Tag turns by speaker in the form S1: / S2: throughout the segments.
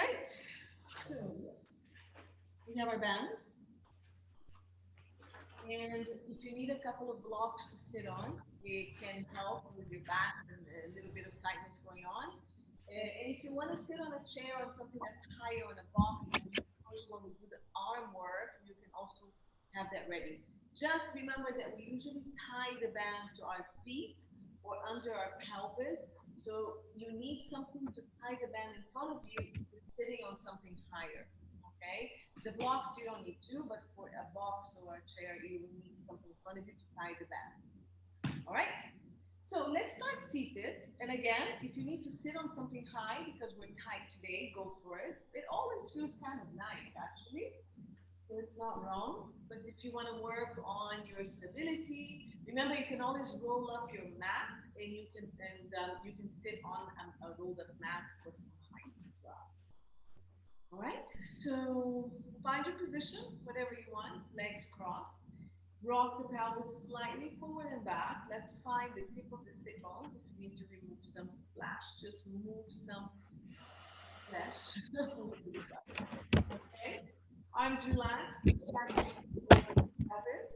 S1: right. So we have our band. And if you need a couple of blocks to sit on, it can help with your back and a little bit of tightness going on. And if you want to sit on a chair on something that's higher on a box, when we do the arm work, you can also have that ready. Just remember that we usually tie the band to our feet or under our pelvis. So you need something to tie the band in front of you if you're sitting on something higher. Okay? The blocks you don't need to, but for a box or a chair, you will need something in front of you to tie the band. All right? So let's start seated. And again, if you need to sit on something high because we're tight today, go for it. It always feels kind of nice, actually. So it's not wrong. But if you want to work on your stability, remember you can always roll up your mat, and you can sit on a rolled up mat for some height as well. All right. So find your position, whatever you want. Legs crossed. Rock the pelvis slightly forward and back. Let's find the tip of the sit bones. If you need to remove some flesh, just move some flesh over to the side. Okay. Arms relaxed. Stack over the pelvis.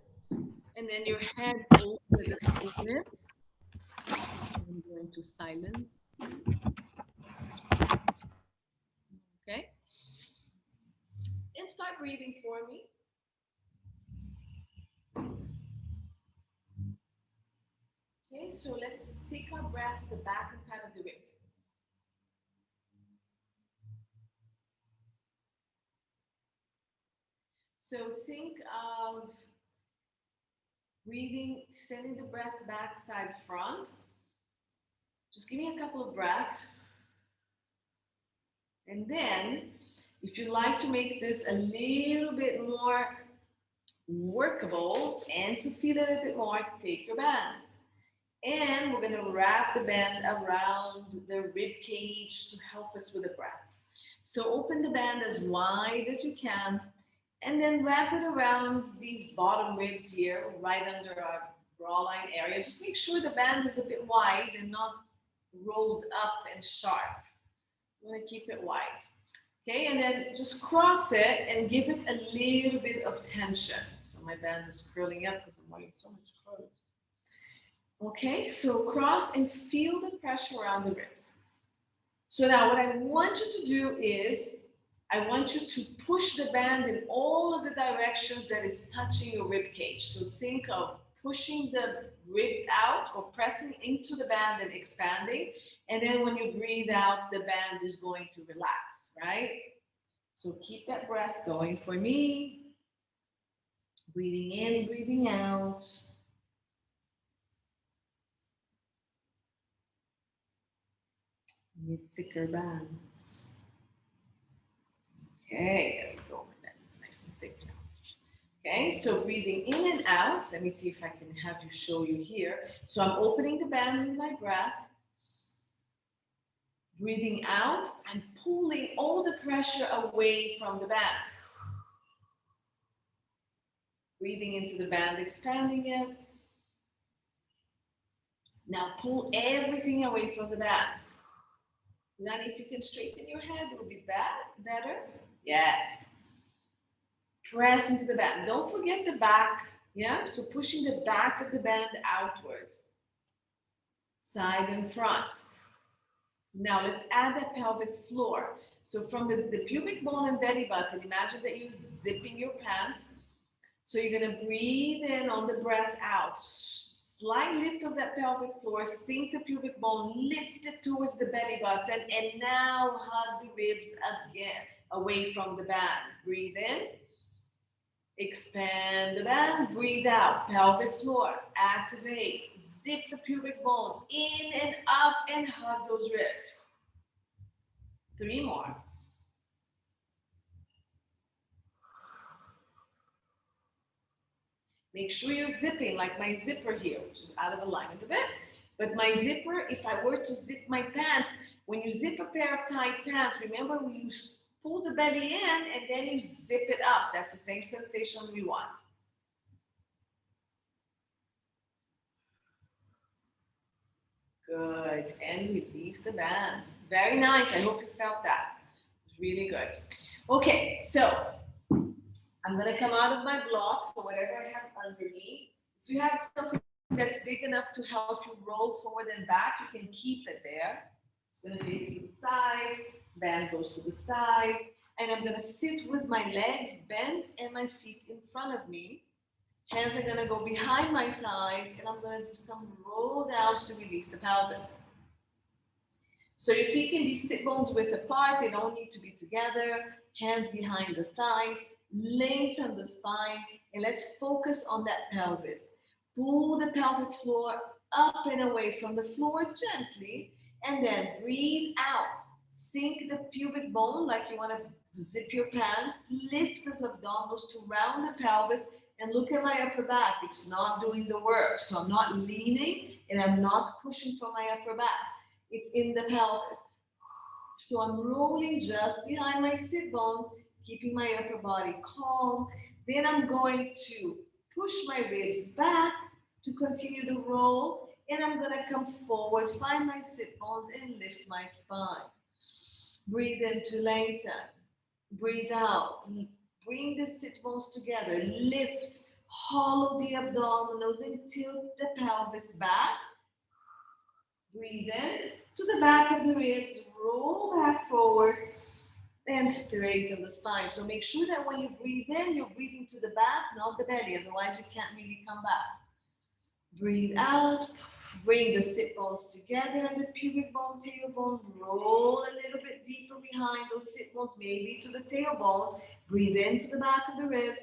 S1: And then your head over the shoulders. I'm going to silence. Okay. And start breathing for me. Okay, so let's take our breath to the back and side of the ribs. So think of breathing, sending the breath back, side, front. Just give me a couple of breaths. And then, if you like to make this a little bit more workable and to feel it a bit more, take your bands. And we're going to wrap the band around the rib cage to help us with the breath. So open the band as wide as you can, and then wrap it around these bottom ribs here, right under our bra line area. Just make sure the band is a bit wide and not rolled up and sharp. You want to keep it wide. Okay, and then just cross it and give it a little bit of tension. So my band is curling up because I'm wearing so much clothes. Okay, so cross and feel the pressure around the ribs. So now what I want you to do is, I want you to push the band in all of the directions that it's touching your rib cage. So think of pushing the ribs out or pressing into the band and expanding. And then when you breathe out, the band is going to relax, right? So keep that breath going for me. Breathing in, breathing out. Need thicker bands. Okay, there we go. My band is nice and thick now. Okay, so breathing in and out. Let me see if I can have you show you here. So I'm opening the band with my breath. Breathing out and pulling all the pressure away from the band. Breathing into the band, expanding it. Now pull everything away from the band. Now if you can straighten your head, it will be better. Yes. Press into the band. Don't forget the back. Yeah, so pushing the back of the band outwards. Side and front. Now let's add that pelvic floor. So from the pubic bone and belly button, imagine that you're zipping your pants. So you're going to breathe in on the breath out. Slight lift of that pelvic floor, sink the pubic bone, lift it towards the belly button, and now hug the ribs again away from the band. Breathe in. Expand the band, breathe out, pelvic floor, activate, zip the pubic bone, in and up, and hug those ribs. 3 more. Make sure you're zipping, like my zipper here, which is out of alignment a bit. But my zipper, if I were to zip my pants, when you zip a pair of tight pants, remember you pull the belly in and then you zip it up. That's the same sensation we want. Good. And release the band. Very nice. I hope you felt that. Really good. Okay, so I'm gonna come out of my blocks or whatever I have under me. If you have something that's big enough to help you roll forward and back, you can keep it there. It's gonna take you to the side, band goes to the side, and I'm gonna sit with my legs bent and my feet in front of me. Hands are gonna go behind my thighs, and I'm gonna do some roll downs to release the pelvis. So your feet can be sit bones width apart, they don't need to be together. Hands behind the thighs, lengthen the spine, and let's focus on that pelvis. Pull the pelvic floor up and away from the floor gently, and then breathe out. Sink the pubic bone like you want to zip your pants. Lift those abdominals to round the pelvis, and look at my upper back. It's not doing the work, so I'm not leaning and I'm not pushing from my upper back. It's in the pelvis. So I'm rolling just behind my sit bones, keeping my upper body calm. Then I'm going to push my ribs back to continue to roll. And I'm going to come forward, find my sit bones, and lift my spine. Breathe in to lengthen. Breathe out. Bring the sit bones together. Lift. Hollow the abdominals and tilt the pelvis back. Breathe in to the back of the ribs, roll back forward, and straighten the spine. So make sure that when you breathe in, you're breathing to the back, not the belly, otherwise you can't really come back. Breathe out, bring the sit bones together and the pubic bone, tailbone, roll a little bit deeper behind those sit bones, maybe to the tailbone. Breathe into the back of the ribs.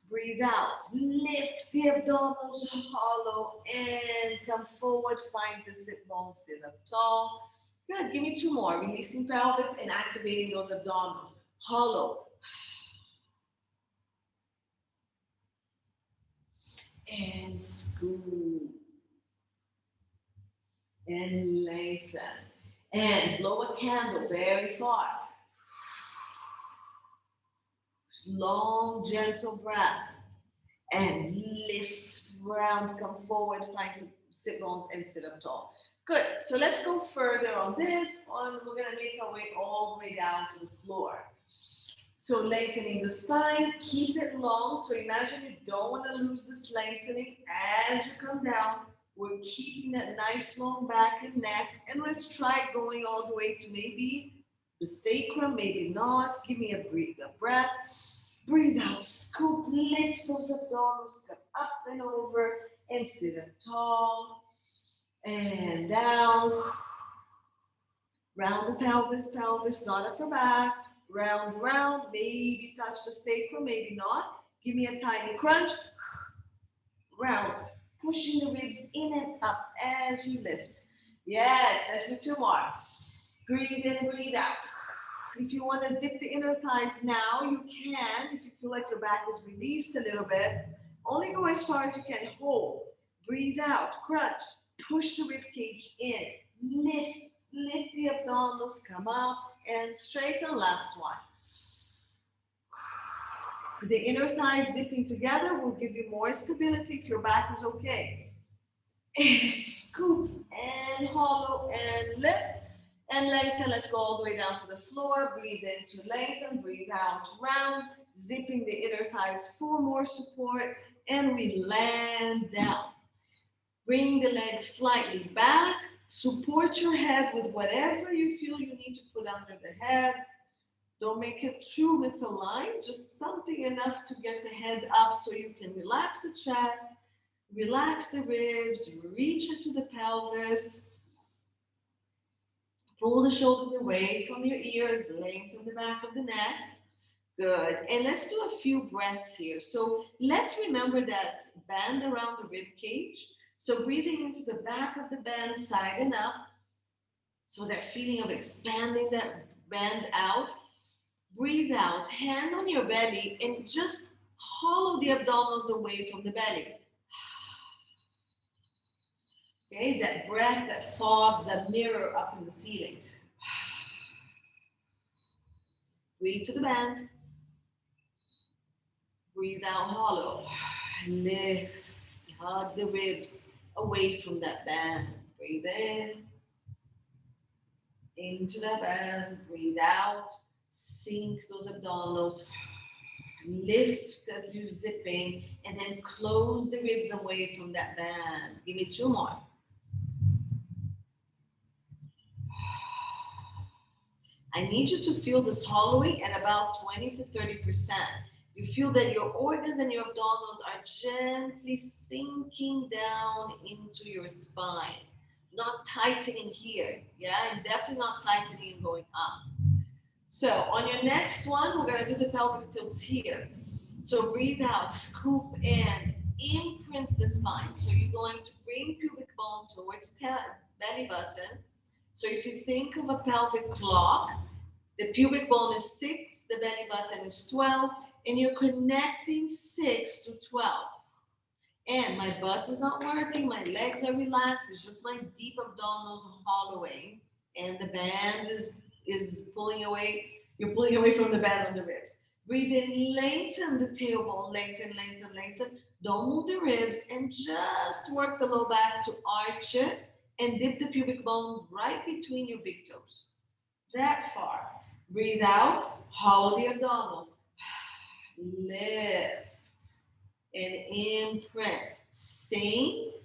S1: Breathe out. Lift the abdominals hollow and come forward. Find the sit bones, sit up tall. Good. Give me two more. Releasing pelvis and activating those abdominals. Hollow. And scoop. And lengthen. And blow a candle very far. Long, gentle breath. And lift, round, come forward, find the sit bones and sit up tall. Good. So let's go further on this one. We're going to make our way all the way down to the floor. So lengthening the spine, keep it long. So imagine you don't want to lose this lengthening as you come down. We're keeping that nice long back and neck. And let's try going all the way to maybe the sacrum, maybe not. Give me a breath. Breathe out, scoop, lift those abdominals, come up and over, and sit up tall, and down. Round the pelvis, not upper back. Round, round, maybe touch the sacrum, maybe not. Give me a tiny crunch. Round, pushing the ribs in and up as you lift. Yes, let's do two more. Breathe in, breathe out. If you want to zip the inner thighs now, you can. If you feel like your back is released a little bit, only go as far as you can. Hold. Breathe out. Crunch. Push the rib cage in. Lift. Lift the abdominals. Come up and straighten. Last one. The inner thighs zipping together will give you more stability if your back is okay. And scoop and hollow and lift. And lengthen, let's go all the way down to the floor. Breathe in to lengthen, breathe out, round, zipping the inner thighs for more support. And we land down. Bring the legs slightly back. Support your head with whatever you feel you need to put under the head. Don't make it too misaligned, just something enough to get the head up so you can relax the chest, relax the ribs, reach into the pelvis. Pull the shoulders away from your ears, lengthen the back of the neck. Good. And let's do a few breaths here. So let's remember that band around the rib cage. So breathing into the back of the band, side and up. So that feeling of expanding that band out. Breathe out, hand on your belly, and just hollow the abdominals away from the belly. Okay, that breath that fogs, that mirror up in the ceiling. Breathe to the band. Breathe out hollow. Lift, hug the ribs away from that band. Breathe in, into that band. Breathe out,
S2: Sink those abdominals. Lift as you're zipping, and then close the ribs away from that band. Give me 2 more. I need you to feel this hollowing at about 20 to 30%. You feel that your organs and your abdominals are gently sinking down into your spine, not tightening here, yeah, and definitely not tightening and going up. So on your next one, we're gonna do the pelvic tilts here. So breathe out, scoop and imprint the spine. So you're going to bring pubic bone towards belly button. So if you think of a pelvic clock, the pubic bone is 6, the belly button is 12, and you're connecting 6 to 12. And my butt is not working, my legs are relaxed, it's just my deep abdominals hollowing, and the band is pulling away. You're pulling away from the band on the ribs. Breathe in, lengthen the tailbone, lengthen, lengthen, lengthen. Don't move the ribs, and just work the low back to arch it and dip the pubic bone right between your big toes. That far. Breathe out, hollow the abdominals. Lift and imprint. Sink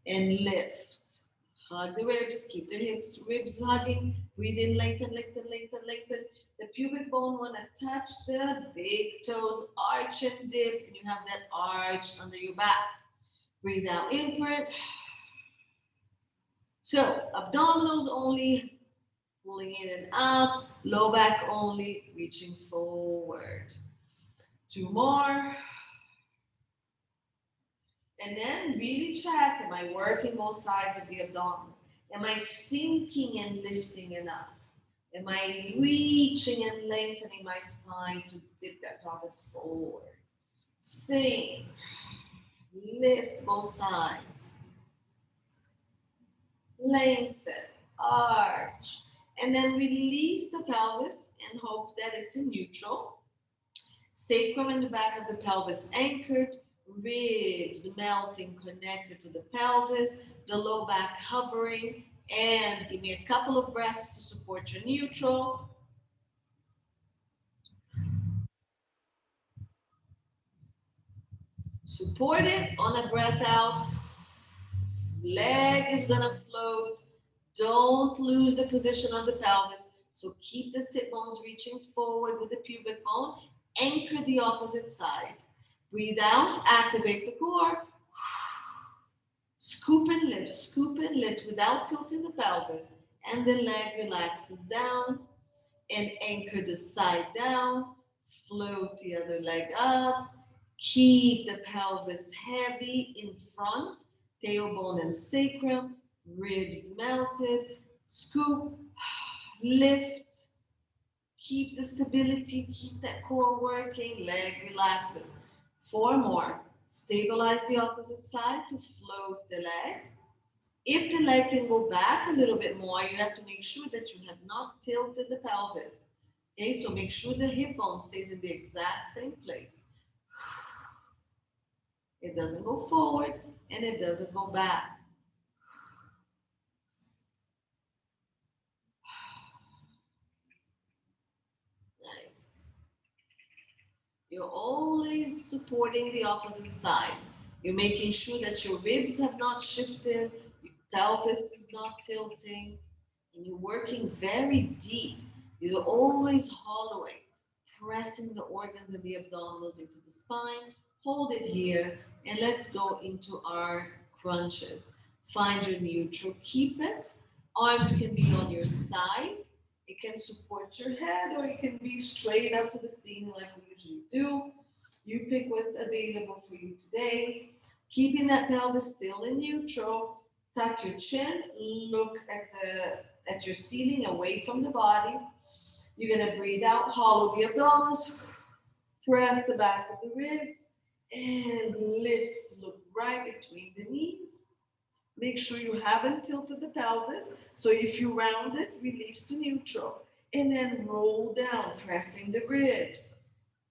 S2: and lift. Hug the ribs, keep the hips, ribs hugging. Breathe in, lengthen, lengthen, lengthen, lengthen. The pubic bone want to touch the big toes, arch and dip, and you have that arch under your back. Breathe out, imprint. So, abdominals only, pulling in and up, low back only, reaching forward. 2 more. And then really check, am I working both sides of the abdominals? Am I sinking and lifting enough? Am I reaching and lengthening my spine to dip that pelvis forward? Sink, lift both sides. Lengthen, arch. And then release the pelvis and hope that it's in neutral. Sacrum in the back of the pelvis anchored, ribs melting connected to the pelvis, the low back hovering, and give me a couple of breaths to support your neutral. Support it on a breath out. Leg is gonna float. Don't lose the position of the pelvis. So keep the sit bones reaching forward with the pubic bone. Anchor the opposite side. Breathe out, activate the core. Scoop and lift without tilting the pelvis. And the leg relaxes down and anchor the side down. Float the other leg up. Keep the pelvis heavy in front, tailbone and sacrum, ribs melted. Scoop, lift. Keep the stability, keep that core working, leg relaxes. 4 more. Stabilize the opposite side to float the leg. If the leg can go back a little bit more, you have to make sure that you have not tilted the pelvis. Okay, so make sure the hip bone stays in the exact same place. It doesn't go forward and it doesn't go back. Nice. You're always supporting the opposite side. You're making sure that your ribs have not shifted, your pelvis is not tilting, and you're working very deep. You're always hollowing, pressing the organs and the abdominals into the spine. Hold it here, and let's go into our crunches. Find your neutral, keep it. Arms can be on your side. It can support your head, or it can be straight up to the ceiling like we usually do. You pick what's available for you today. Keeping that pelvis still in neutral. Tuck your chin. Look at your ceiling away from the body. You're gonna breathe out, hollow the abdominals, press the back of the ribs, and lift. Look right between the knees. Make sure you haven't tilted the pelvis. So if you round it, release to neutral. And then roll down, pressing the ribs.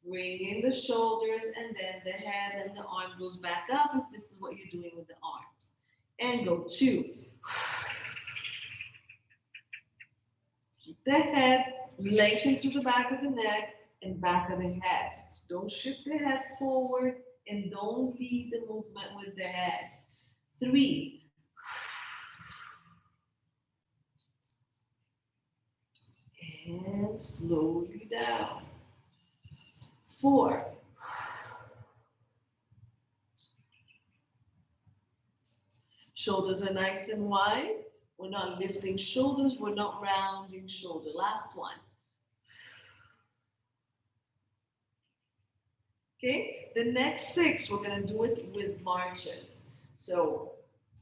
S2: Bring in the shoulders, and then the head and the arm goes back up if this is what you're doing with the arms. And go 2. Keep the head lengthen through the back of the neck and back of the head. Don't shift the head forward and don't lead the movement with the head. 3. And slowly down. 4. Shoulders are nice and wide. We're not lifting shoulders. We're not rounding shoulder. Last one. Okay, the next 6, we're going to do it with marches. So,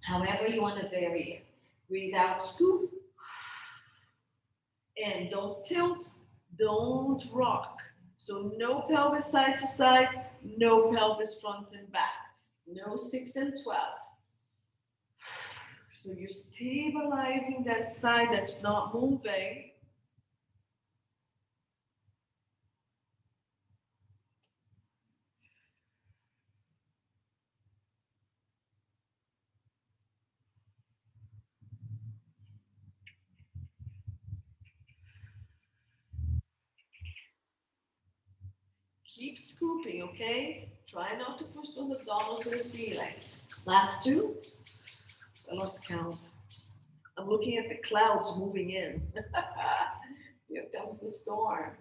S2: however you want to vary it. Breathe out, scoop. And don't tilt, don't rock. So no pelvis side to side, no pelvis front and back. No 6 and 12. So you're stabilizing that side that's not moving. Keep scooping, okay? Try not to push those abdominals to the ceiling. Last 2. I lost count. I'm looking at the clouds moving in. Here comes the storm.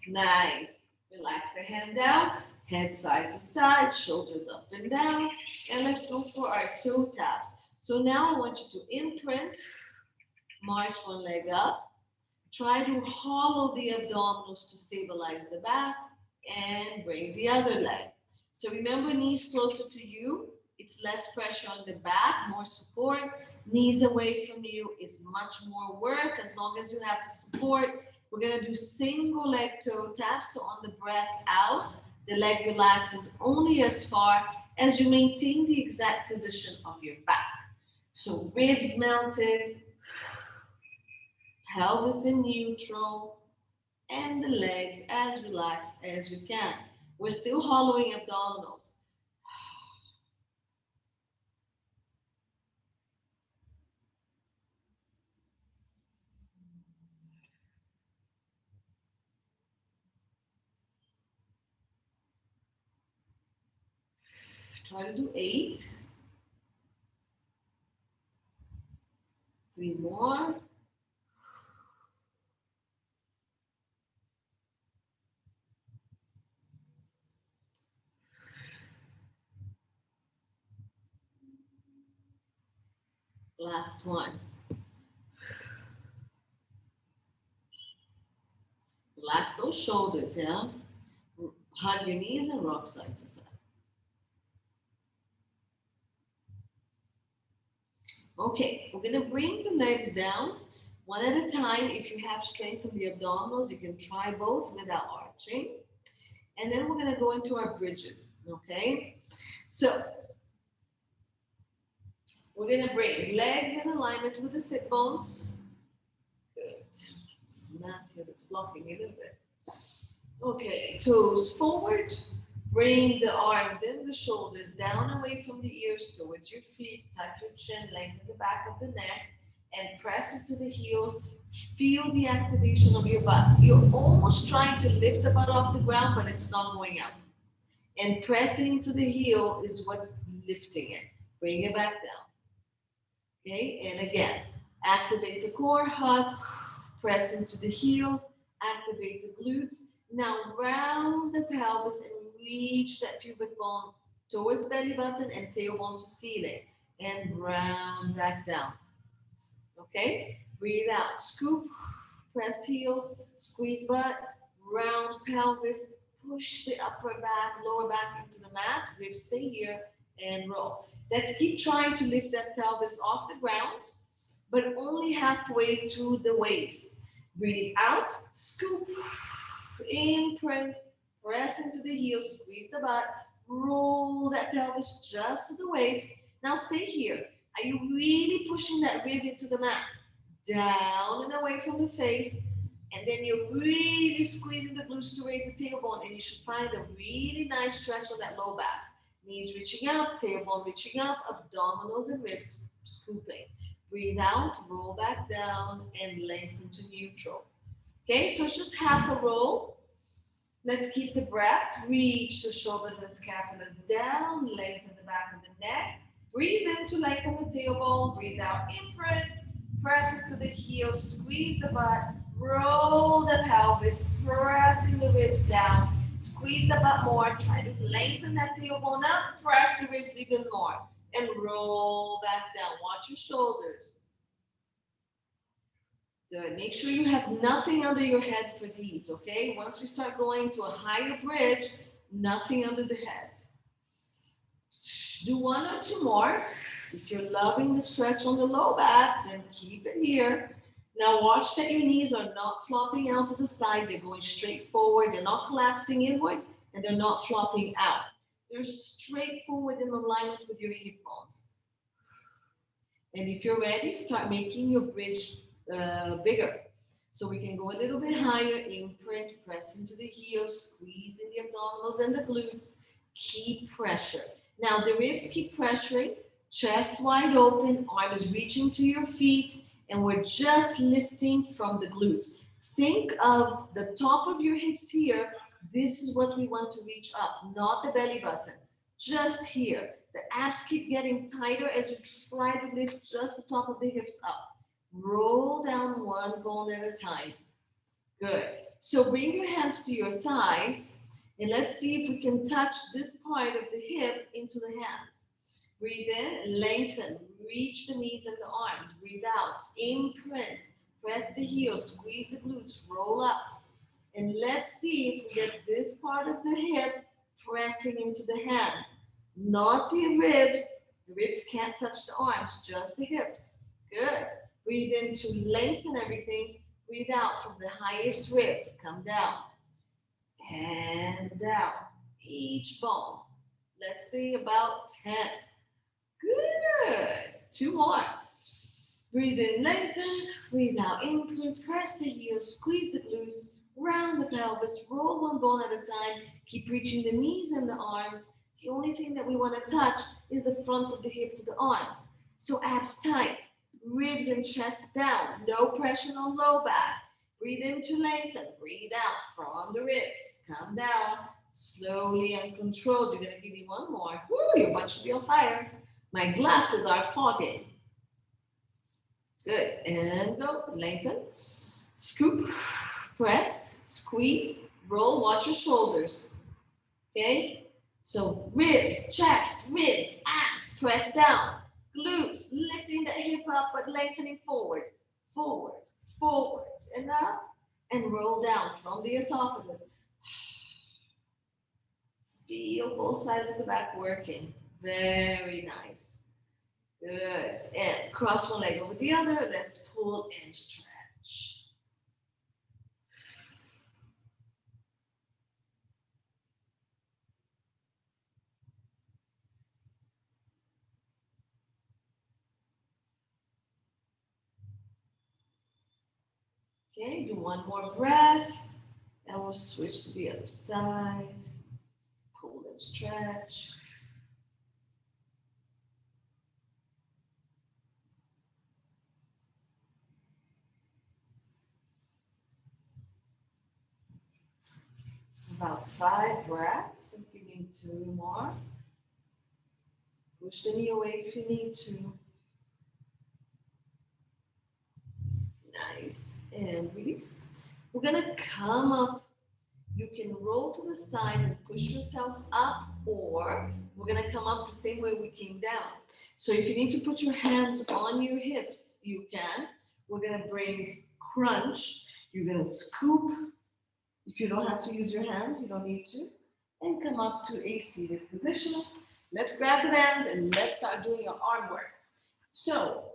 S2: Nice. Relax the hand down, head side to side, shoulders up and down. And let's go for our toe taps. So now I want you to imprint, march one leg up. Try to hollow the abdominals to stabilize the back and bring the other leg. So remember, knees closer to you. It's less pressure on the back, more support. Knees away from you is much more work as long as you have the support. We're going to do single leg toe taps. So on the breath out, the leg relaxes only as far as you maintain the exact position of your back. So ribs mounted, pelvis in neutral, and the legs as relaxed as you can. We're still hollowing abdominals. Try to do 8. 3 more. Last one. Relax those shoulders, yeah? Hug your knees and rock side to side. Okay, we're gonna bring the legs down one at a time. If you have strength in the abdominals, you can try both without arching. And then we're gonna go into our bridges, okay? So, we're gonna bring legs in alignment with the sit bones. Good. This mat here that's blocking me a little bit. Okay, toes forward. Bring the arms and the shoulders down away from the ears towards your feet. Tuck your chin, lengthen the back of the neck, and press into the heels. Feel the activation of your butt. You're almost trying to lift the butt off the ground, but it's not going up. And pressing into the heel is what's lifting it. Bring it back down. Okay, and again, activate the core, hug, press into the heels, activate the glutes. Now round the pelvis and reach that pubic bone towards belly button and tailbone to ceiling. And round back down. Okay, breathe out, scoop, press heels, squeeze butt, round pelvis, push the upper back, lower back into the mat, ribs stay here, and roll. Let's keep trying to lift that pelvis off the ground, but only halfway to the waist. Breathe out, scoop, imprint, press into the heels, squeeze the butt, roll that pelvis just to the waist. Now stay here. Are you really pushing that rib into the mat? Down and away from the face. And then you're really squeezing the glutes to raise the tailbone, and you should find a really nice stretch on that low back. Knees reaching up, tailbone reaching up, abdominals and ribs scooping. Breathe out, roll back down, and lengthen to neutral. Okay, so it's just half a roll. Let's keep the breath. Reach the shoulders and scapulars down, lengthen the back of the neck. Breathe in to lengthen the tailbone, breathe out, imprint, press into the heels, squeeze the butt, roll the pelvis, pressing the ribs down, squeeze the butt more, try to lengthen that tailbone up, press the ribs even more, and roll back down. Watch your shoulders. Good. Make sure you have nothing under your head for these, okay? Once we start going to a higher bridge, nothing under the head. Do one or two more. If you're loving the stretch on the low back, then keep it here. Now watch that your knees are not flopping out to the side. They're going straight forward. They're not collapsing inwards, and they're not flopping out. They're straight forward in alignment with your hip bones. And if you're ready, start making your bridge bigger. So we can go a little bit higher, imprint, press into the heels, squeeze in the abdominals and the glutes. Keep pressure. Now the ribs keep pressuring, chest wide open, arms reaching to your feet, and we're just lifting from the glutes. Think of the top of your hips here. This is what we want to reach up, not the belly button, just here. The abs keep getting tighter as you try to lift just the top of the hips up. Roll down one bone at a time. Good. So bring your hands to your thighs, and let's see if we can touch this part of the hip into the hands. Breathe in, lengthen, reach the knees and the arms. Breathe out, imprint, press the heels, squeeze the glutes, roll up. And let's see if we get this part of the hip pressing into the hand. Not the ribs. The ribs can't touch the arms, just the hips. Good. Breathe in to lengthen everything. Breathe out from the highest rib. Come down. And down. Each bone. Let's see about 10. Good. 2 more. Breathe in, lengthen. Breathe out, imprint. Press the heels. Squeeze the glutes. Round the pelvis. Roll one bone at a time. Keep reaching the knees and the arms. The only thing that we want to touch is the front of the hip to the arms. So abs tight, ribs and chest down, no pressure on low back. Breathe in to lengthen, breathe out from the ribs. Come down, slowly and controlled. You're going to give me one more. Woo, your butt should be on fire. My glasses are fogging. Good, and go, lengthen, scoop, press, squeeze, roll, watch your shoulders. Okay? So ribs, chest, ribs, abs, press down. Glutes, lifting the hip up but lengthening forward. Forward, forward, and up. And roll down from the esophagus. Feel both sides of the back working. Very nice. Good. And cross one leg over the other. Let's pull and stretch. Okay, do one more breath, and we'll switch to the other side. Pull and stretch. About 5 breaths, if you need 2 more. Push the knee away if you need to. Nice, and release. We're gonna come up. You can roll to the side and push yourself up, or we're gonna come up the same way we came down. So if you need to put your hands on your hips, you can. We're gonna bring crunch. You're gonna scoop. If you don't have to use your hands, you don't need to. And come up to a seated position. Let's grab the bands and let's start doing your arm work. So,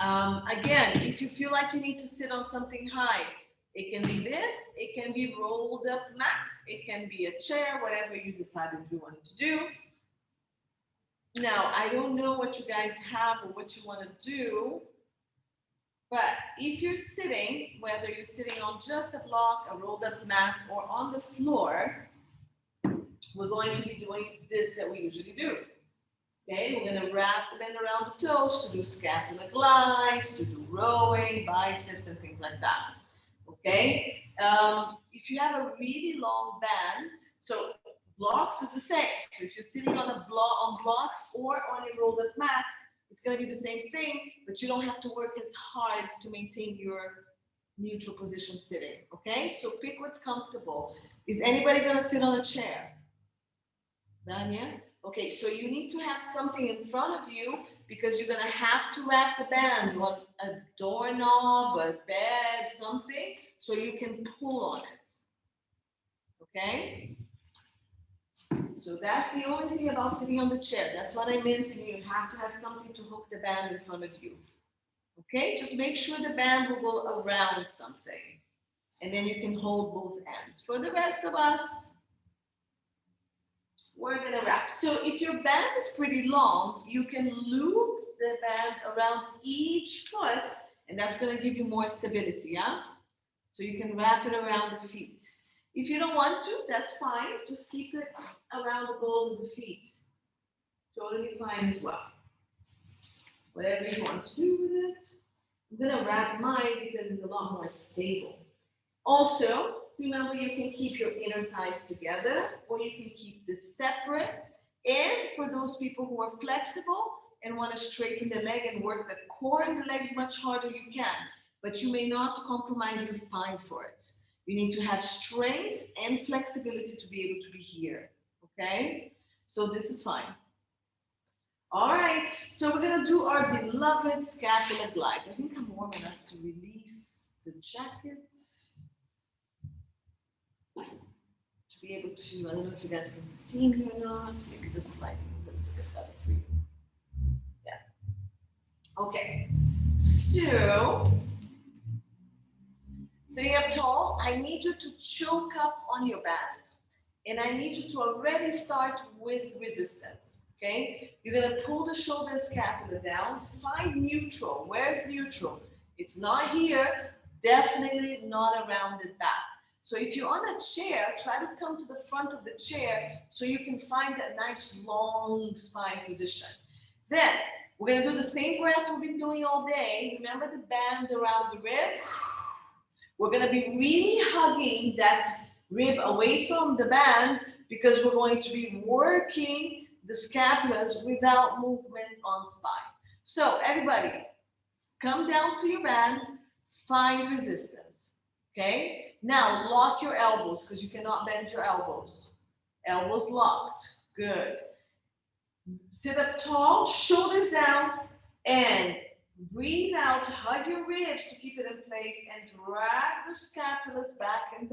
S2: again, if you feel like you need to sit on something high, it can be this, it can be rolled up mat, it can be a chair, whatever you decided you wanted to do. Now, I don't know what you guys have or what you want to do, but if you're sitting, whether you're sitting on just a block, a rolled up mat, or on the floor, we're going to be doing this that we usually do. Okay, we're going to wrap the band around the toes to do scapular glides, to do rowing, biceps, and things like that. Okay, if you have a really long band, so blocks is the same. So if you're sitting on a blocks or on a rolled up mat, it's going to be the same thing, but you don't have to work as hard to maintain your neutral position sitting. Okay, so pick what's comfortable. Is anybody going to sit on a chair? Danya? Okay, so you need to have something in front of you because you're going to have to wrap the band on a doorknob, a bed, something, so you can pull on it. Okay? So that's the only thing about sitting on the chair. That's what I meant, and you have to have something to hook the band in front of you. Okay? Just make sure the band will go around something, and then you can hold both ends. For the rest of us, we're gonna wrap. So if your band is pretty long, you can loop the band around each foot, and that's gonna give you more stability, yeah? So you can wrap it around the feet. If you don't want to, that's fine. Just keep it around the balls of the feet. Totally fine as well. Whatever you want to do with it. I'm gonna wrap mine because it's a lot more stable. Also, remember, you can keep your inner thighs together, or you can keep this separate. And for those people who are flexible and want to straighten the leg and work the core and the legs much harder, you can. But you may not compromise the spine for it. You need to have strength and flexibility to be able to be here. Okay? So this is fine. All right. So we're going to do our beloved scapular glides. I think I'm warm enough to release the jacket. To be able to, I don't know if you guys can see me or not. Maybe this lighting is a little bit better for you. Yeah. Okay. So, sitting up tall, I need you to choke up on your band. And I need you to already start with resistance. Okay? You're going to pull the shoulder and scapula down. Find neutral. Where's neutral? It's not here. Definitely not around the back. So if you're on a chair, try to come to the front of the chair so you can find that nice long spine position. Then we're going to do the same breath we've been doing all day. Remember the band around the rib? We're going to be really hugging that rib away from the band because we're going to be working the scapulas without movement on spine. So everybody, come down to your band, find resistance. Okay? Now lock your elbows because you cannot bend your elbows. Elbows locked. Good. Sit up tall, shoulders down, and breathe out. Hug your ribs to keep it in place and drag the scapulas back and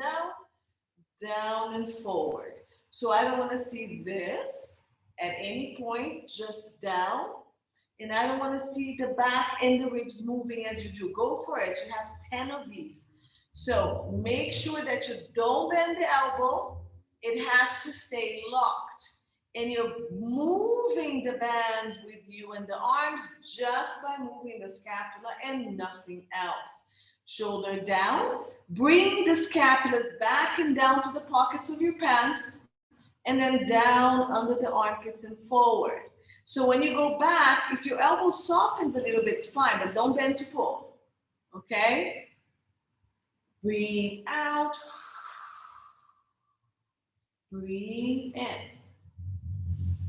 S2: down and forward. So I don't want to see this at any point, just down. And I don't want to see the back and the ribs moving as you do. Go for it. You have 10 of these. So make sure that you don't bend the elbow. It has to stay locked. And you're moving the band with you and the arms just by moving the scapula and nothing else. Shoulder down. Bring the scapulas back and down to the pockets of your pants. And then down under the armpits and forward. So when you go back, if your elbow softens a little bit, it's fine, but don't bend to pull. Okay? Breathe out. Breathe in.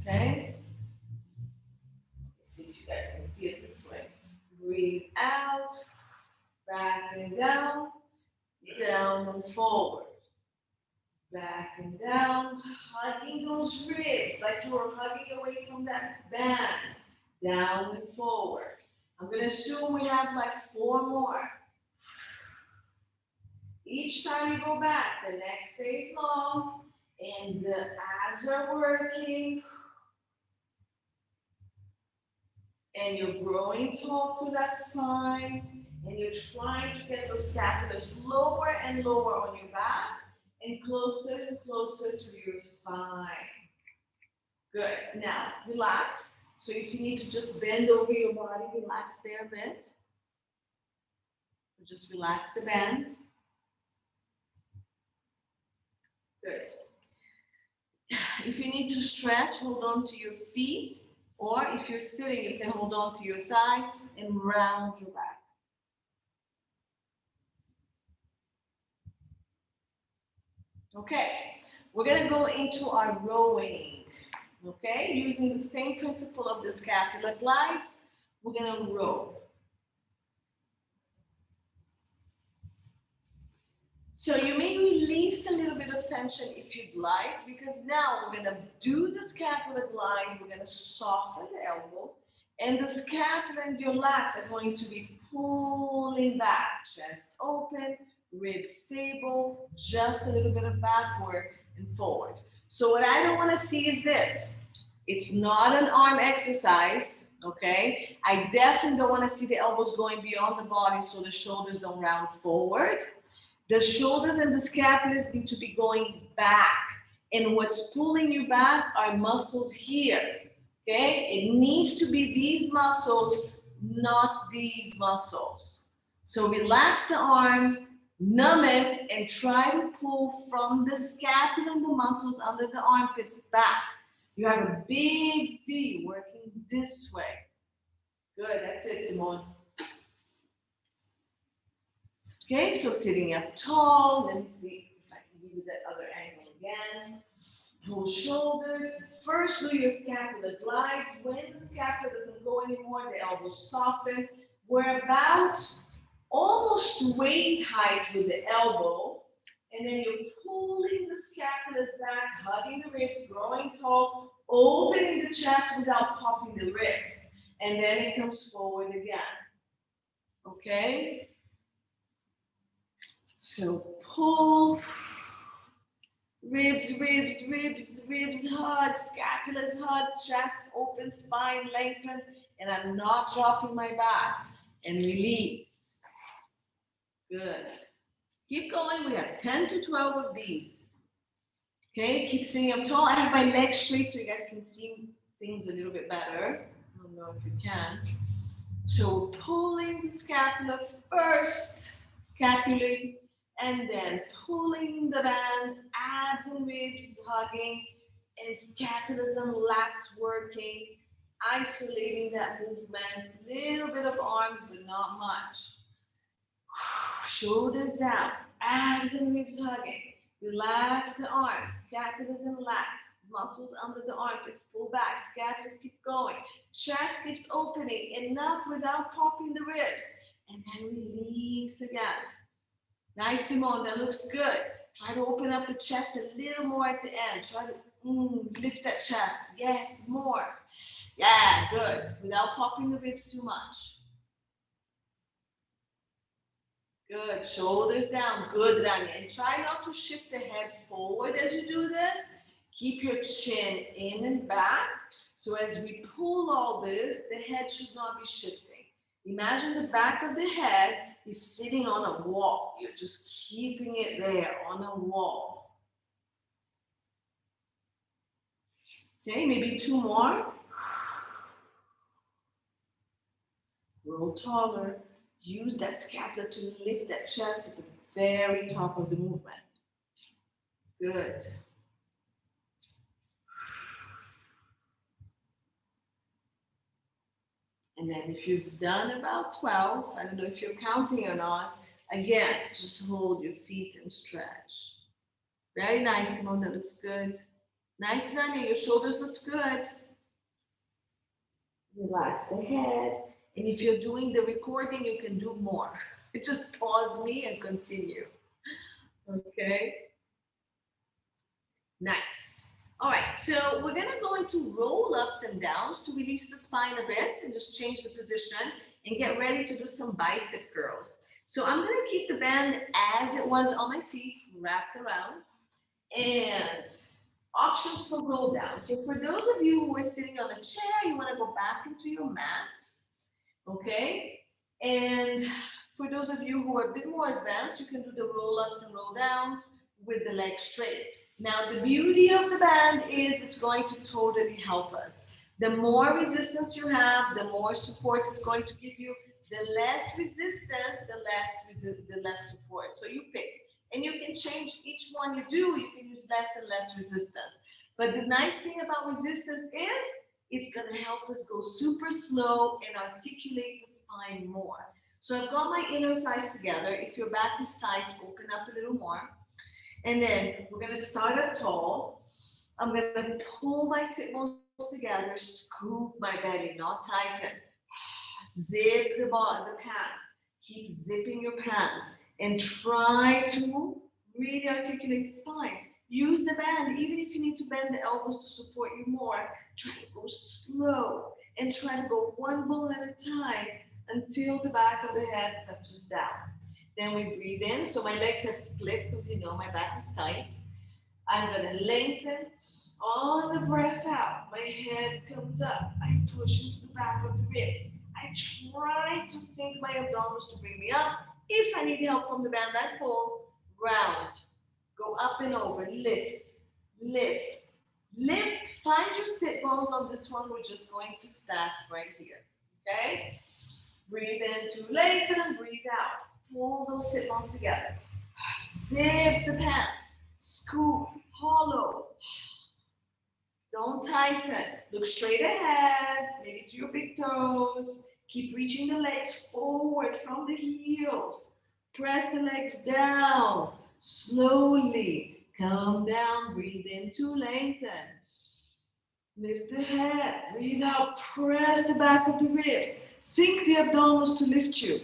S2: Okay? Let's see if you guys can see it this way. Breathe out. Back and down and forward. Back and down, hugging those ribs like you were hugging away from that band. Down and forward. I'm going to assume we have like 4 more. Each time you go back, the neck stays long and the abs are working. And you're growing tall through that spine. And you're trying to get those scapulas lower and lower on your back and closer to your spine. Good. Now, relax. So if you need to just bend over your body, relax there a bit. So just relax the band. Good. If you need to stretch, hold on to your feet, or if you're sitting, you can hold on to your thigh and round your back. Okay, we're gonna go into our rowing. Okay, using the same principle of the scapular glides, we're gonna row. So you may release a little bit of tension if you'd like, because now we're gonna do the scapular glide, we're gonna soften the elbow, and the scapula and your lats are going to be pulling back, chest open, ribs stable, just a little bit of backward and forward. So what I don't wanna see is this. It's not an arm exercise, okay? I definitely don't wanna see the elbows going beyond the body so the shoulders don't round forward. The shoulders and the scapulas need to be going back. And what's pulling you back are muscles here. Okay? It needs to be these muscles, not these muscles. So relax the arm, numb it, and try to pull from the scapula and the muscles under the armpits back. You have a big V working this way. Good, that's it, Simone. Okay, so sitting up tall, let me see if I can give you that other angle again. Pull shoulders. First, do your scapular glides. When the scapula doesn't go anymore, the elbows soften. We're about almost waist height with the elbow, and then you're pulling the scapulas back, hugging the ribs, growing tall, opening the chest without popping the ribs. And then it comes forward again. Okay? So pull, ribs, ribs, ribs, ribs hug, scapulas hug, chest open, spine lengthened, and I'm not dropping my back. And release. Good. Keep going. We have 10 to 12 of these. Okay, keep sitting up tall. I have my legs straight so you guys can see things a little bit better. I don't know if you can. So pulling the scapula first, scapulae, and then pulling the band, abs and ribs hugging, and scapulas and lats working, isolating that movement, little bit of arms, but not much. Shoulders down, abs and ribs hugging. Relax the arms, scapulas and lats, muscles under the armpits, pull back, scapulas keep going. Chest keeps opening, enough without popping the ribs. And then release again. Nice, Simone, that looks good. Try to open up the chest a little more at the end. Try to lift that chest. Yes, more. Yeah, good. Without popping the ribs too much. Good, shoulders down, good, Rani. And try not to shift the head forward as you do this. Keep your chin in and back. So as we pull all this, the head should not be shifting. Imagine the back of the head is sitting on a wall. You're just keeping it there on a wall. Okay, maybe two more. Roll taller. Use that scapula to lift that chest at the very top of the movement. Good. And then if you've done about 12, I don't know if you're counting or not, again, just hold your feet and stretch. Very nice, Simone, that looks good. Nice, Rani, your shoulders look good. Relax the head. And if you're doing the recording, you can do more. Just pause me and continue. Okay. Nice. All right, so we're gonna go into roll ups and downs to release the spine a bit and just change the position and get ready to do some bicep curls. So I'm gonna keep the band as it was on my feet, wrapped around, and options for roll down. So for those of you who are sitting on a chair, you wanna go back into your mats. Okay, and for those of you who are a bit more advanced, you can do the roll-ups and roll-downs with the legs straight. Now, the beauty of the band is it's going to totally help us. The more resistance you have, the more support it's going to give you. The less resistance, the less support. So you pick, and you can change each one you do. You can use less and less resistance. But the nice thing about resistance is it's gonna help us go super slow and articulate the spine more. So I've got my inner thighs together. If your back is tight, open up a little more. And then we're gonna start up tall. I'm gonna pull my sit bones together, scoop my belly, not tighten. Zip the pants. Keep zipping your pants and try to really articulate the spine. Use the band, even if you need to bend the elbows to support you more. Try to go slow and try to go one bone at a time until the back of the head touches down. Then we breathe in. So my legs have split because you know my back is tight. I'm gonna lengthen. On the breath out, my head comes up. I push into the back of the ribs. I try to sink my abdominals to bring me up. If I need help from the band, I pull. Round. Go up and over. Lift. Lift. Lift. Find your sit bones on this one. We're just going to stack right here. Okay? Breathe in to lengthen. Breathe out. Pull those sit bones together. Zip the pants. Scoop. Hollow. Don't tighten. Look straight ahead, maybe to your big toes. Keep reaching the legs forward from the heels. Press the legs down. Slowly come down. Breathe in to lengthen. Lift the head. Breathe out. Press the back of the ribs. Sink the abdominals to lift you.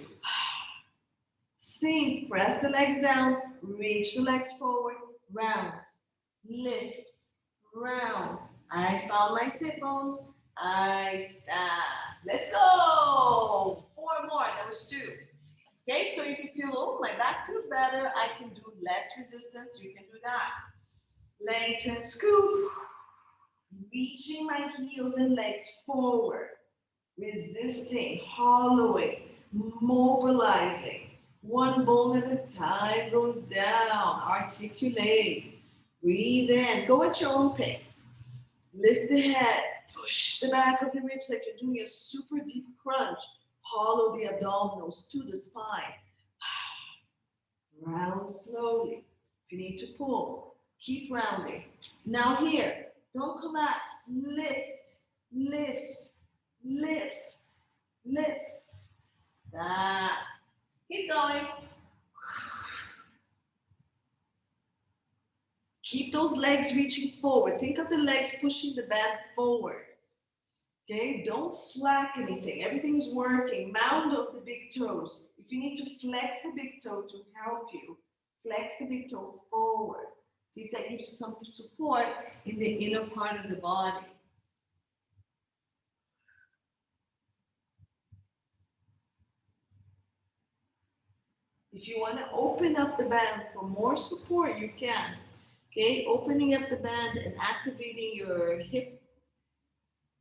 S2: Sink. Press the legs down. Reach the legs forward. Round. Lift. Round. I found my sit bones. I stop. Let's go. 4 more. That was 2. Okay, so if you feel, oh, my back feels better, I can do less resistance. You can do that. Lengthen, scoop. Reaching my heels and legs forward. Resisting, hollowing, mobilizing. One bone at a time goes down. Articulate. Breathe in. Go at your own pace. Lift the head. Push the back of the ribs like you're doing a super deep crunch. Hollow the abdominals to the spine. Round slowly. If you need to pull, keep rounding. Now here, don't collapse. Lift, lift, lift, lift. Stop. Keep going. Keep those legs reaching forward. Think of the legs pushing the band forward. Okay, don't slack anything. Everything's working. Mound of the big toes. If you need to flex the big toe to help you, flex the big toe forward. See if that gives you some support in the inner part of the body. If you want to open up the band for more support, you can. Okay, opening up the band and activating your hip,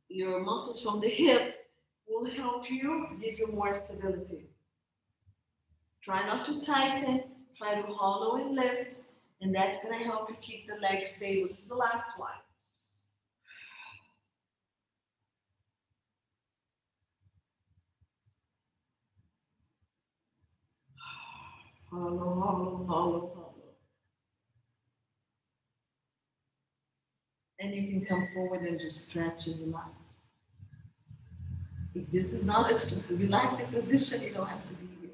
S2: your muscles from the hip will help you, give you more stability. Try not to tighten, try to hollow and lift, and that's going to help you keep the legs stable. This is the last one. Hollow, hollow, hollow, hollow. And you can come forward and just stretch and relax. If this is not a relaxing position, you don't have to be here.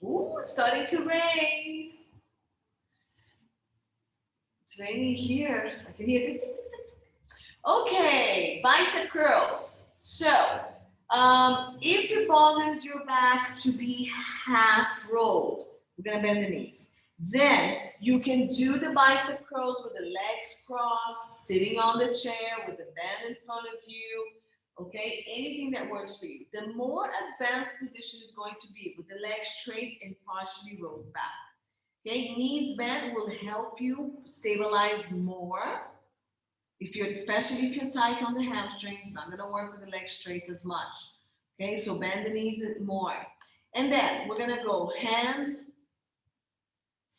S2: Ooh, it's starting to rain. It's raining here. I can hear tick, tick, tick, tick. Okay, bicep curls. So, if it bothers your back to be half rolled, we're gonna bend the knees. Then you can do the bicep curls with the legs crossed, sitting on the chair with the band in front of you. Okay, anything that works for you. The more advanced position is going to be with the legs straight and partially rolled back. Okay, knees bent will help you stabilize more. Especially if you're tight on the hamstrings, not gonna work with the legs straight as much. Okay, so bend the knees more. And then we're gonna go hands,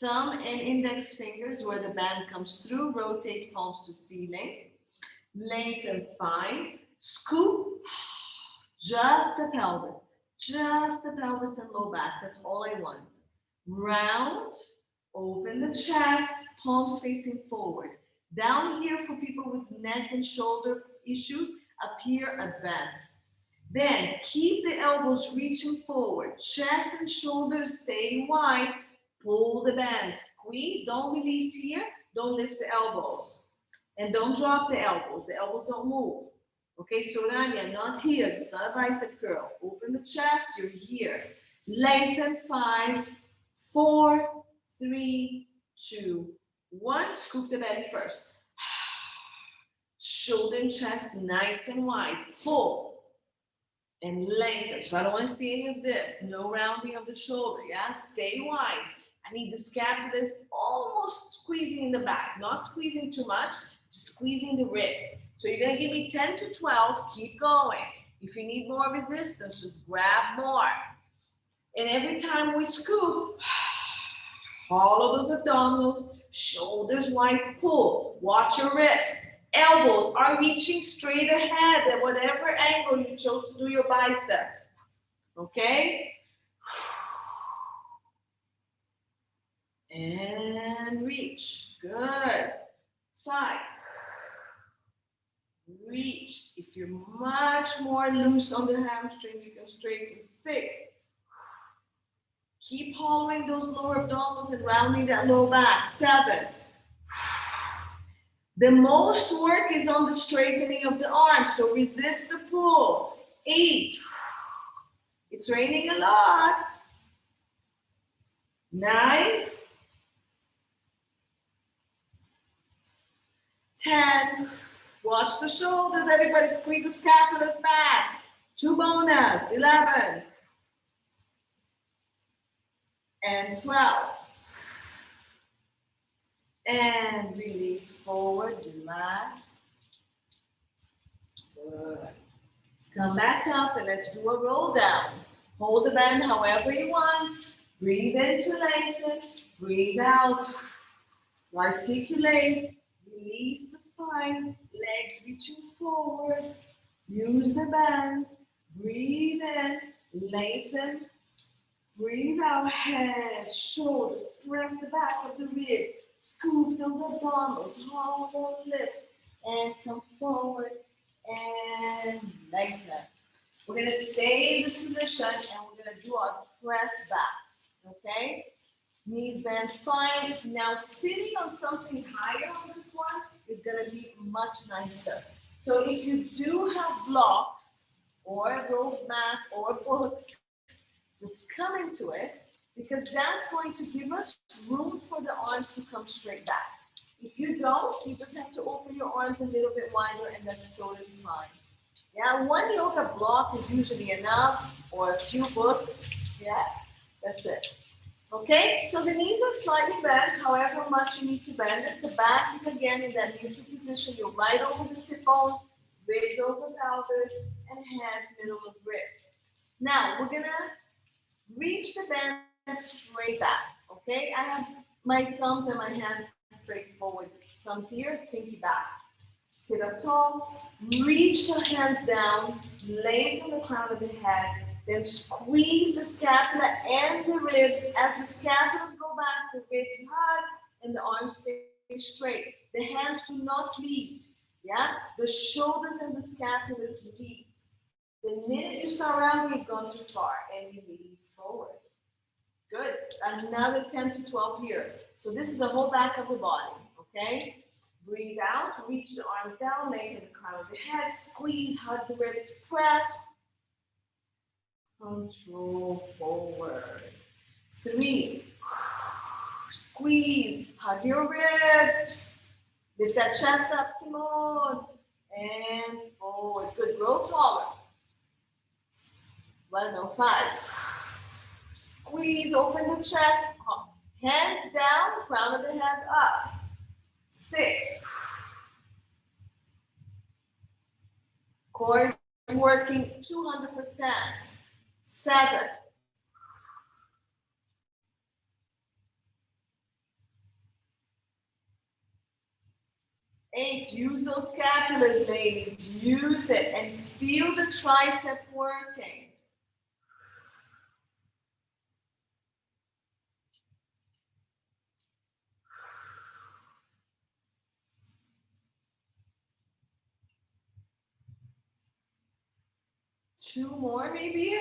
S2: thumb and index fingers where the band comes through, rotate palms to ceiling, lengthen spine, scoop, just the pelvis. Just the pelvis and low back, that's all I want. Round, open the chest, palms facing forward. Down here for people with neck and shoulder issues, up here, advance. Then keep the elbows reaching forward, chest and shoulders staying wide, pull the band, squeeze, don't release here, don't lift the elbows. And don't drop the elbows don't move. Okay, so Rania, not here, it's not a bicep curl. Open the chest, you're here. Lengthen, 5, 4, 3, 2, 1. Scoop the belly first. Shoulder and chest nice and wide. Pull and lengthen. So I don't want to see any of this. No rounding of the shoulder, yeah? Stay wide. I need the scapulas almost squeezing in the back, not squeezing too much, just squeezing the ribs. So you're gonna give me 10 to 12, keep going. If you need more resistance, just grab more. And every time we scoop, follow those abdominals, shoulders wide, pull. Watch your wrists. Elbows are reaching straight ahead at whatever angle you chose to do your biceps. Okay? And reach. Good. 5. Reach. If you're much more loose on the hamstrings, you can straighten. 6. Keep hollowing those lower abdominals and rounding that low back. 7. The most work is on the straightening of the arms, so resist the pull. 8. It's raining a lot. 9. 10. Watch the shoulders, everybody squeeze the scapulas back. 2 bonus. 11. And 12. And release forward, relax. Good. Come back up and let's do a roll down. Hold the band however you want. Breathe in to lengthen. Breathe out. Articulate. Release the spine. Legs reaching forward. Use the band. Breathe in. Lengthen. Breathe out. Head, shoulders. Press the back of the rib. Scoop those abdominals, hollow lift, and come forward and lengthen. We're going to stay in this position and we're going to do our press backs, okay? Knees bent fine. Now sitting on something higher on this one is going to be much nicer. So if you do have blocks or a rope mat or books, just come into it, because that's going to give us room for the arms to come straight back. If you don't, you just have to open your arms a little bit wider and that's totally fine. Yeah, 1 yoga block is usually enough, or a few books. Yeah, that's it. Okay, so the knees are slightly bent, however much you need to bend it. The back is again in that neutral position. You're right over the sit bones, ribs over pelvis, and head middle of ribs. Now, we're gonna reach the bend straight back, okay? I have my thumbs and my hands straight forward. Thumbs here, pinky back. Sit up tall, reach the hands down, lengthen the crown of the head, then squeeze the scapula and the ribs. As the scapulas go back, the ribs hug and the arms stay straight. The hands do not lead, yeah? The shoulders and the scapulas lead. The minute you start rounding, you've gone too far and you release forward. Good. Another 10 to 12 here. So this is the whole back of the body, okay? Breathe out, reach the arms down, lengthen the crown of the head, squeeze, hug the ribs, press. Control forward. 3. Squeeze, hug your ribs. Lift that chest up, Simone. And forward. Good. Grow taller. 5. Squeeze, open the chest. Hands down, crown of the head up. 6. Core is working 200%. 7. 8. Use those scapulas, ladies. Use it and feel the tricep working. 2 more maybe.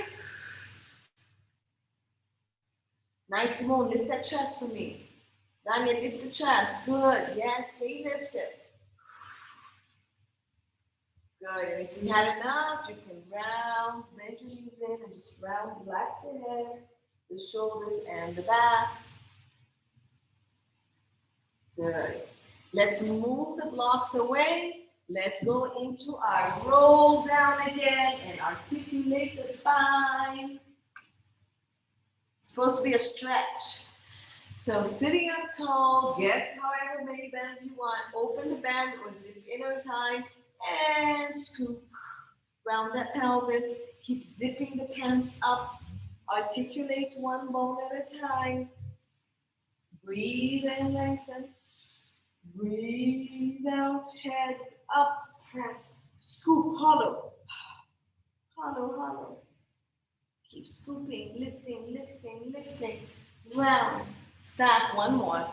S2: Nice, Simone, lift that chest for me. Daniel, lift the chest, good, yes, stay lifted. Good, and if you had enough, you can round, bend your knees in and just round, relax the head, the shoulders, and the back. Good. Let's move the blocks away. Let's go into our roll down again and articulate the spine. It's supposed to be a stretch. So sitting up tall, get however many bands you want. Open the band or zip inner thigh and scoop. Round that pelvis. Keep zipping the pants up. Articulate one bone at a time. Breathe and lengthen. Breathe out, head up, press, scoop, hollow. Hollow, hollow. Keep scooping, lifting, lifting, lifting. Round. Stack one more.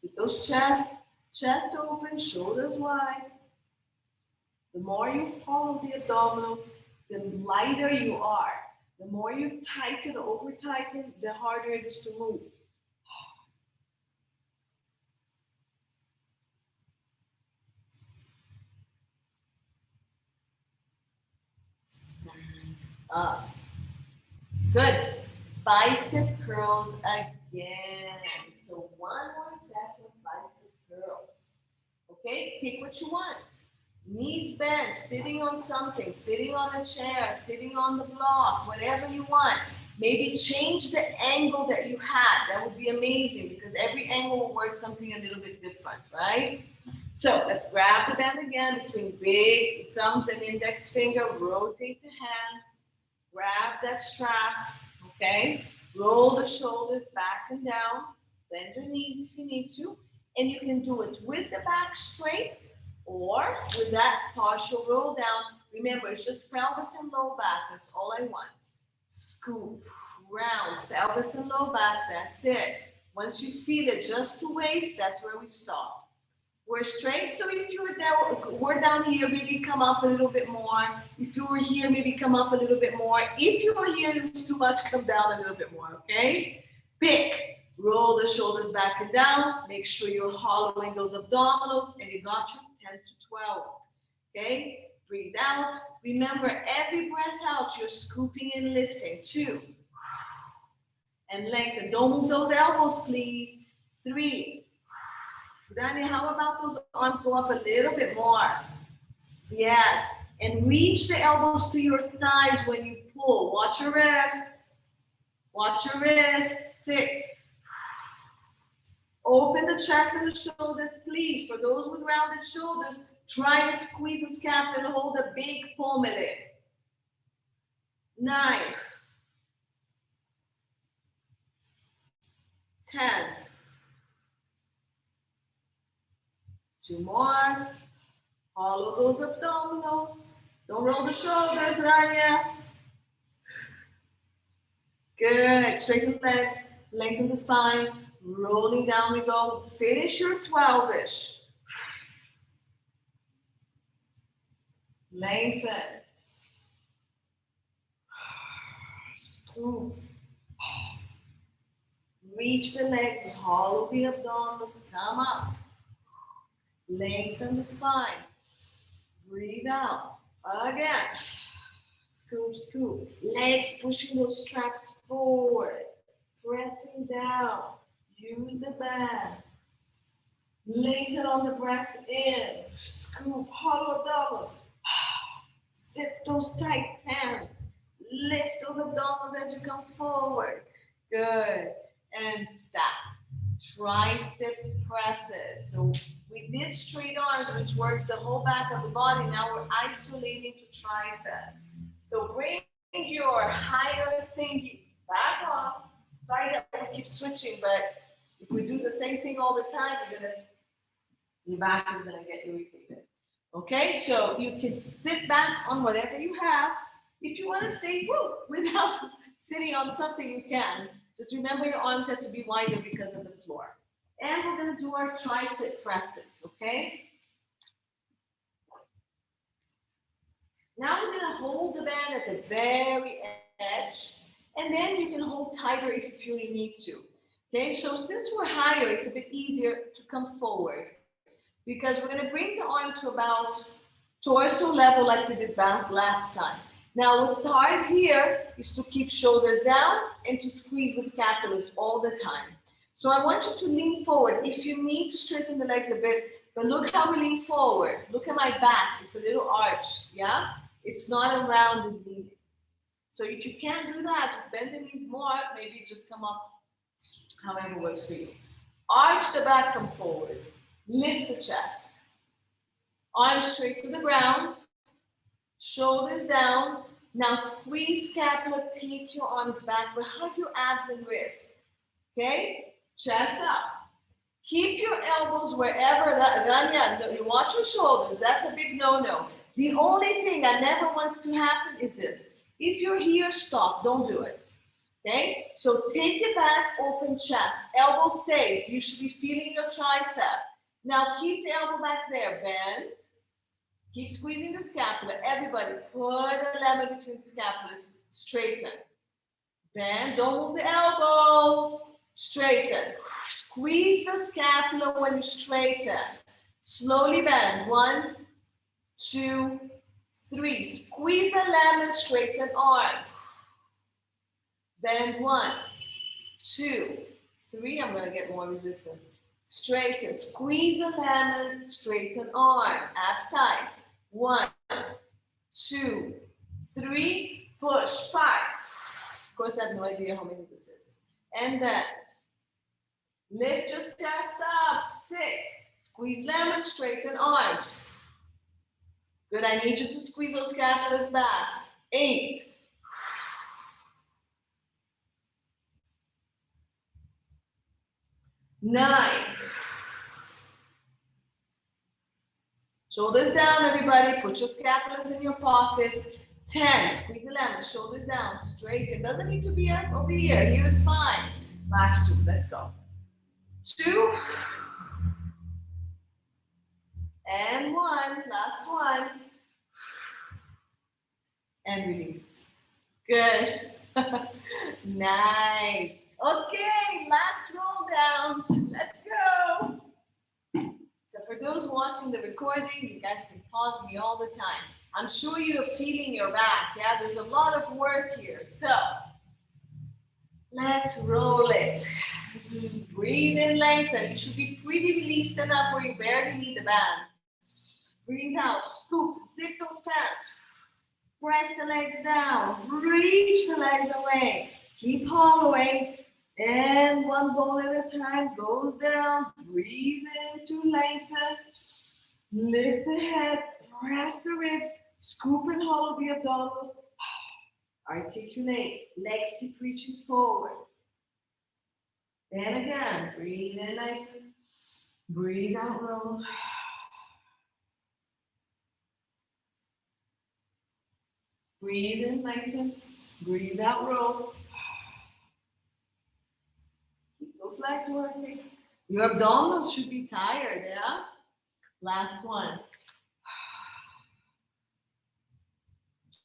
S2: Keep those chest open, shoulders wide. The more you hollow the abdominals, the lighter you are. The more you tighten, over tighten, the harder it is to move. Stand up. Good. Bicep curls again. So one more set of bicep curls. Okay, pick what you want. Knees bent, sitting on something, sitting on a chair, sitting on the block, whatever you want. Maybe change the angle that you had. That would be amazing because every angle will work something a little bit different, right? So let's grab the band again between big thumbs and index finger. Rotate the hand. Grab that strap, okay? Roll the shoulders back and down. Bend your knees if you need to. And you can do it with the back straight or with that partial roll down. Remember, it's just pelvis and low back. That's all I want. Scoop, round, pelvis and low back. That's it. Once you feel it just to waist, that's where we stop. We're straight, so if you were down here, maybe come up a little bit more. If you were here, maybe come up a little bit more. If you were here, it was too much, come down a little bit more, okay? Pick, roll the shoulders back and down. Make sure you're hollowing those abdominals, and you got your 10 to 12, okay? Breathe out. Remember, every breath out, you're scooping and lifting. 2. And lengthen. Don't move those elbows, please. 3. Daniel, how about those arms go up a little bit more? Yes. And reach the elbows to your thighs when you pull. Watch your wrists. Watch your wrists. 6. Open the chest and the shoulders, please. For those with rounded shoulders, try to squeeze the scap and hold a big pomade. 9. 10. 2 more. Follow those abdominals. Don't roll the shoulders, Rania. Good. Straighten the legs. Lengthen the spine. Rolling down we go. Finish your 12-ish. Lengthen. Scoop. Reach the legs. Hollow the abdominals. Come up. Lengthen the spine. Breathe out. Again. Scoop, scoop. Legs pushing those straps forward. Pressing down. Use the band. Lengthen on the breath in. Scoop. Hollow abdominals. Zip those tight pants. Lift those abdominals as you come forward. Good. And stop. Tricep presses. So we did straight arms, which works the whole back of the body. Now we're isolating to triceps. So bring your higher thinking back off. Sorry that we keep switching, but if we do the same thing all the time, your back is gonna get irritated. Okay, so you can sit back on whatever you have. If you want to stay without sitting on something, you can. Just remember your arms have to be wider because of the floor. And we're going to do our tricep presses, okay?
S1: Now we're gonna hold the band at the very edge, and then you can hold tighter if you feel you need to. Okay, so since we're higher, it's a bit easier to come forward because we're gonna bring the arm to about torso level like we did back last time. Now what's hard here is to keep shoulders down and to squeeze the scapulas all the time. So I want you to lean forward. If you need to straighten the legs a bit, but look how we lean forward. Look at my back, it's a little arched, yeah? It's not a rounded knee. So if you can't do that, just bend the knees more, maybe just come up however works for you. Arch the back, come forward. Lift the chest. Arms straight to the ground. Shoulders down. Now squeeze scapula, take your arms back, but hug your abs and ribs. Okay? Chest up. Keep your elbows wherever, Rania, you watch your shoulders. That's a big no-no. The only thing that never wants to happen is this. If you're here, stop. Don't do it. Okay? So take it back, open chest. Elbow stays. You should be feeling your tricep. Now keep the elbow back there. Bend. Keep squeezing the scapula. Everybody, put a lemon between the scapulas. Straighten. Bend. Don't move the elbow. Straighten. Squeeze the scapula when you straighten. Slowly bend. 1, 2, 3. Squeeze the lemon, straighten arm. Bend 1, 2, 3. I'm going to get more resistance. Straighten. Squeeze the lemon, straighten arm. Abs tight. 1, 2, 3. Push. 5. Of course, I have no idea how many this is. And bend. Lift your chest up. 6. Squeeze lemon, straighten arms. Good, I need you to squeeze those scapulas back. 8. 9. Shoulders down, everybody. Put your scapulas in your pockets. 10. Squeeze the lemon, shoulders down, straight. It doesn't need to be up over here. Here is fine. Last 2, let's go. 2. And 1, last 1. And release. Good. Nice. Okay, last roll downs. Let's go. So for those watching the recording, you guys can pause me all the time. I'm sure you're feeling your back. Yeah, there's a lot of work here. So let's roll it. Breathe in, lengthen. You should be pretty released enough where you barely need the band. Breathe out, scoop, zip those pants. Press the legs down, reach the legs away. Keep hollowing, and one bone at a time goes down. Breathe in to lengthen. Lift the head, press the ribs, scoop and hollow the abdominals. Articulate, legs keep reaching forward. And again, breathe in, lengthen. Breathe out, roll. Breathe in, lengthen. Breathe out, roll. Keep those legs working. Your abdominals should be tired, yeah? Last one.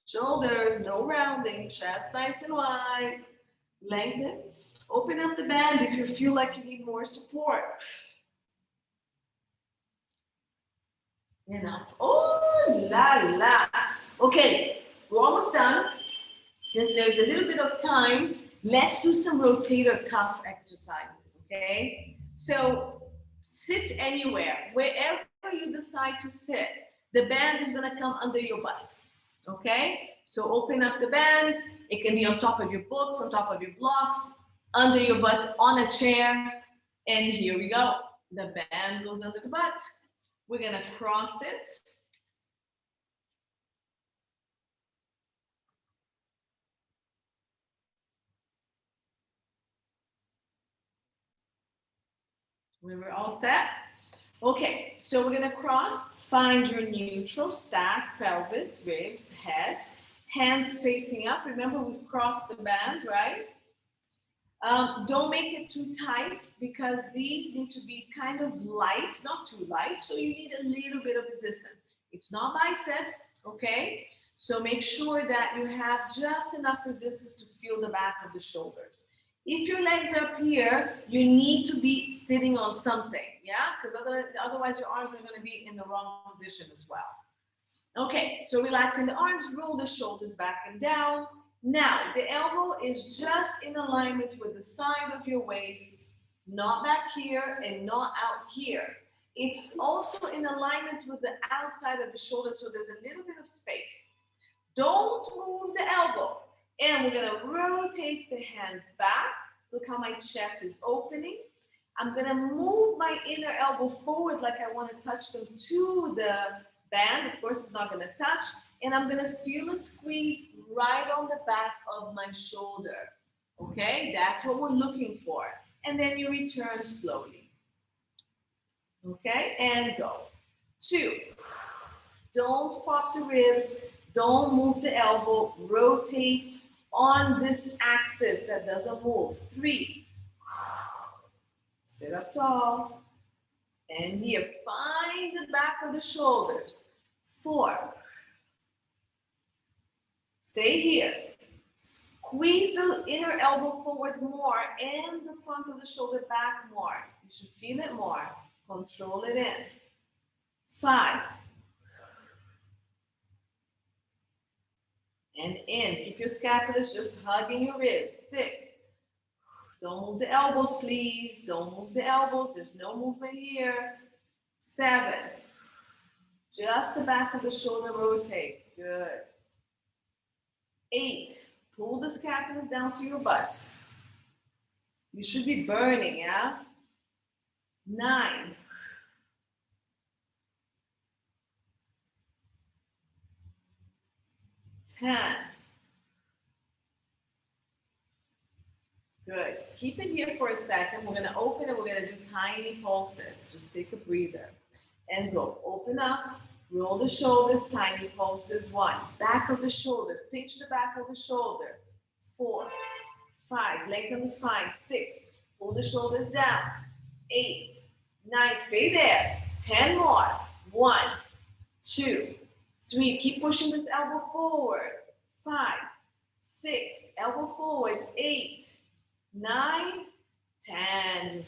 S1: Shoulders, no rounding. Chest nice and wide. Lengthen. Open up the band if you feel like you need more support. And up. Oh, la la. Okay. We're almost done. Since there's a little bit of time, let's do some rotator cuff exercises, okay? So sit anywhere, wherever you decide to sit. The band is gonna come under your butt, okay? So open up the band. It can be on top of your books, on top of your blocks, under your butt, on a chair. And here we go. The band goes under the butt. We're gonna cross it. We were all set? Okay, so we're gonna cross, find your neutral, stack, pelvis, ribs, head, hands facing up. Remember, we've crossed the band, right? Don't make it too tight because these need to be kind of light, not too light, so you need a little bit of resistance. It's not biceps, okay? So make sure that you have just enough resistance to feel the back of the shoulders. If your legs are up here, you need to be sitting on something, yeah? Because otherwise your arms are going to be in the wrong position as well. Okay, so relaxing the arms, roll the shoulders back and down. Now, the elbow is just in alignment with the side of your waist, not back here and not out here. It's also in alignment with the outside of the shoulder, so there's a little bit of space. Don't move the elbow. And we're gonna rotate the hands back. Look how my chest is opening. I'm gonna move my inner elbow forward like I wanna touch them to the band. Of course, it's not gonna touch. And I'm gonna feel a squeeze right on the back of my shoulder. Okay, that's what we're looking for. And then you return slowly. Okay, and go. 2. Don't pop the ribs. Don't move the elbow. Rotate on this axis that doesn't move. 3. Sit up tall. And here, find the back of the shoulders. 4. Stay here. Squeeze the inner elbow forward more and the front of the shoulder back more. You should feel it more. Control it in. 5. And in. Keep your scapulas just hugging your ribs. 6. Don't move the elbows, please. Don't move the elbows. There's no movement here. 7. Just the back of the shoulder rotates. Good. 8. Pull the scapulas down to your butt. You should be burning, yeah? 9. 10. Good. Keep it here for a second. We're going to open and we're going to do tiny pulses. Just take a breather. And go. Open up. Roll the shoulders. Tiny pulses. 1. Back of the shoulder. Pinch the back of the shoulder. 4. 5. Lengthen the spine. 6. Pull the shoulders down. 8. 9. Stay there. 10 more. 1. 2. 3. Keep pushing this elbow forward. 5. 6. Elbow forward. 8. 9. 10.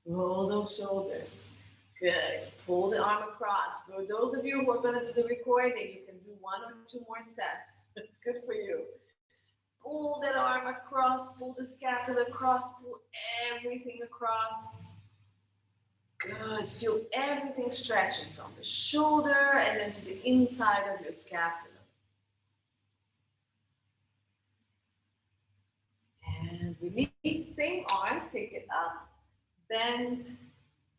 S1: Roll those shoulders. Good. Pull the arm across. For those of you who are going to do the recording, you can do 1 or 2 more sets. It's good for you. Pull that arm across. Pull the scapula across. Pull everything across. Good. Feel everything stretching from the shoulder and then to the inside of your scapula. And release. Same arm. Take it up. Bend.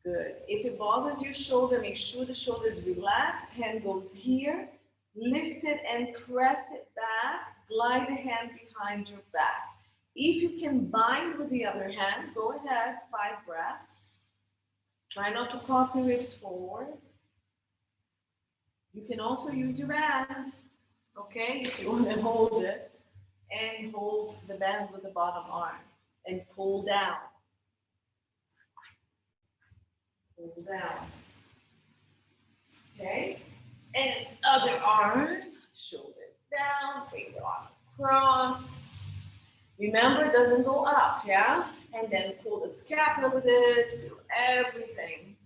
S1: Good. If it bothers your shoulder, make sure the shoulder is relaxed. Hand goes here. Lift it and press it back. Glide the hand behind your back. If you can bind with the other hand, go ahead. 5 breaths. Try not to pop the ribs forward. You can also use your band, okay, if you want to hold it, and hold the band with the bottom arm and pull down. Pull down. Okay, and other arm, shoulder down, bring the arm across. Remember, it doesn't go up, yeah? And then pull the scapula with it, feel everything.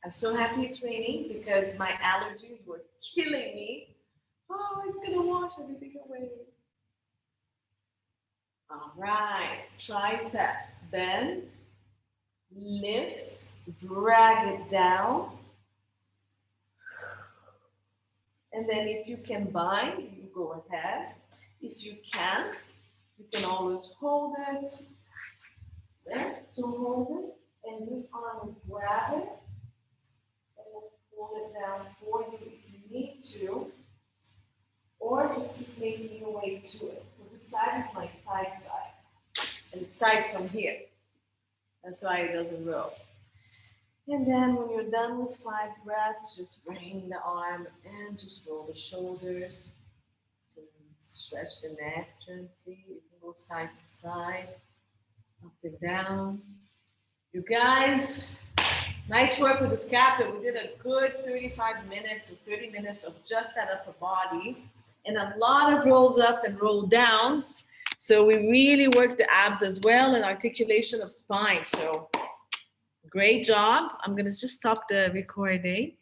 S1: I'm so happy it's raining because my allergies were killing me. Oh, it's gonna wash everything away. All right, triceps, bend, lift, drag it down. And then if you can bind, you go ahead. If you can't, you can always hold it. There, so hold it. And this arm will grab it. And we'll pull it down for you if you need to. Or just keep making your way to it. So this side is my tight side. And it's tight from here. That's why it doesn't roll. And then when you're done with 5 breaths, just bring the arm and just roll the shoulders. And stretch the neck gently. You can go side to side, up and down. You guys, nice work with the scapula. We did a good 35 minutes or 30 minutes of just that upper body and a lot of rolls up and roll downs. So we really worked the abs as well and articulation of spine. So great job. I'm gonna just stop the recording.